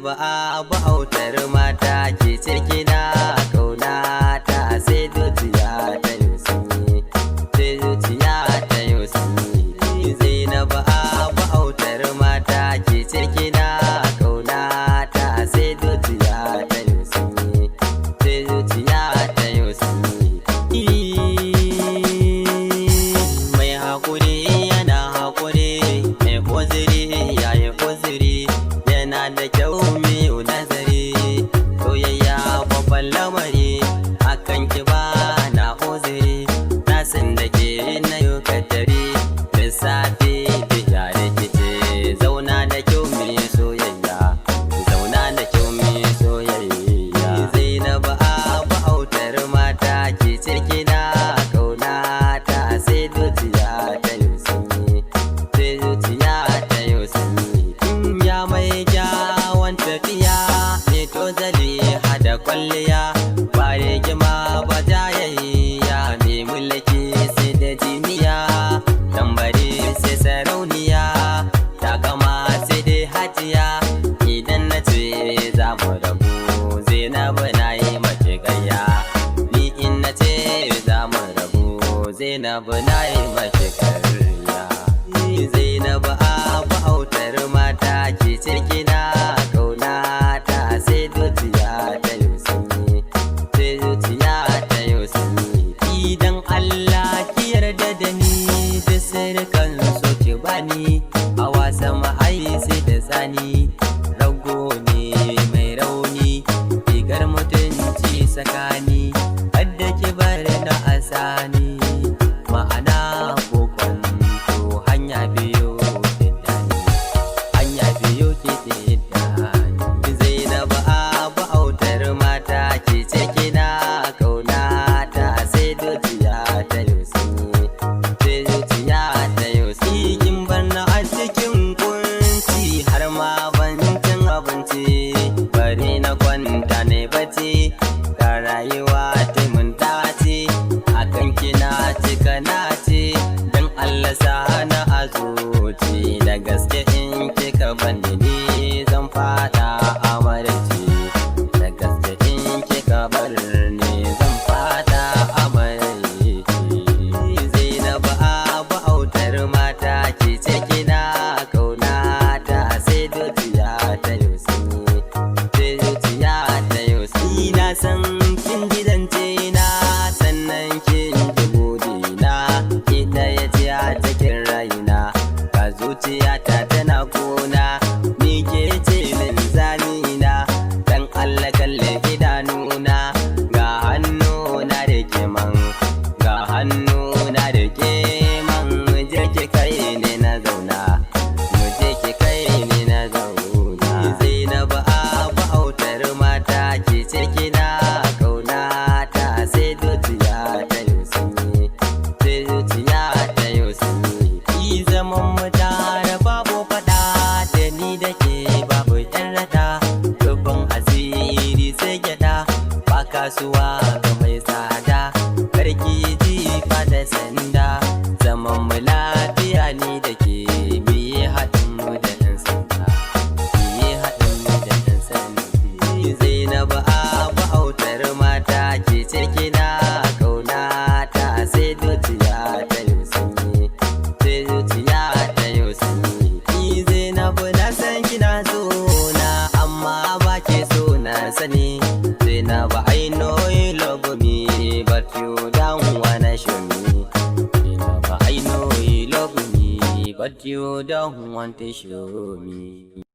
Zainabu Abba autar mata ke ciki na kauna ta sai zuciya ta yusi sai zuciya ta yusi. Zainabu Abba autar mata ke ciki na kauna ta sai zuciya ta yusi sai zuciya ta yusi. Mai hakuri yana hakuri, mai uzuri yayi uzuri, yana da kyau miyu nazari. Soyayya babban lamari, akan ki ba na uzuri, na san da ke na yau kaddari. Lissafi da yare kice, zauna da kyau mai soyayya, zauna da kyau mai soyayya. Zainabu Abba autar mata ke ciki na kauna ta sai zuciya ta yusi sai zuciya ta yusi. Ya mai kyawun tafiya ne to zali hada kwalliya, ba rigima ba jayayya, mai mulki sai da jiniya, tambari sai sarauniya, takama sai dai hajiya. Idan na ce za mu rabu, Zainabu na yi mace gayya, ni in na ce za mu rabu, Zainabu na yi mace karya. Zainabu Abba autar mata ke ciki na kauna ta sai zuciya ta yusi sai zuciya ta yusi. Idan Allah ki yarda da ni, da sirkan so ki bani, a wasa ma'ai sai da tsani. Rago ne mai rauni, rigar mutunci sakani, hadda ki bar na asani, ma'ana ko kwanto hanya biyu fiddani, hanya biyu ke fiddani. Zainabu Abba autar mata ke ciki na kauna ta sai zuciya ta yusi sai zuciya ta yusi. Kin bar na a cikin kunci, har ma ban cin abinci, bari na kwanta ne bacci, ga rayuwa ta mun dace, akan kina cika nace, dan Allah sa na azuci, da gaske in kika bani ni zan fada amarci, da gaske in kika bar ni zan fada amarci. Zainabu Abba autar mata ke ciki na kauna ta sai zuciya ta yusi sai zuciya ta yusi. Na san kin ji zance na, sannan kin ji burina, ita ya ce a cikin raina, ga zuciyata tana kona, ni ke ce linzamina, dan Allah kalle idanuna, ga hannuna da ke man, ga hannuna da ke man. Mu je ki kai ne na zauna, mu je ki kai ne na zauna. Zainabu Abba autar mata ke ciki na kauna ta sai zuciya ta yusi sai zuciya ta yusi. Zaman mu tare babu fada, da ni da ke babu yan rada, rufin asiri sai gyada, ba kasuwa ga mai tsada, karki jifa da sanda. Zaman mu lafiya ni da ke, biye haɗin mu da ɗan sanda, biye haɗin mu da ɗan sanda. Zainabu Abba autar mata ke ciki na kauna ta sai zuciya ta yusi sai zuciya ta yusi. Zainabu na san kina so na, amma ba ke so na sani. Zainabu I know you love me, but you don't wanna show me. Zainabu I know you love me, but you don't want to show me.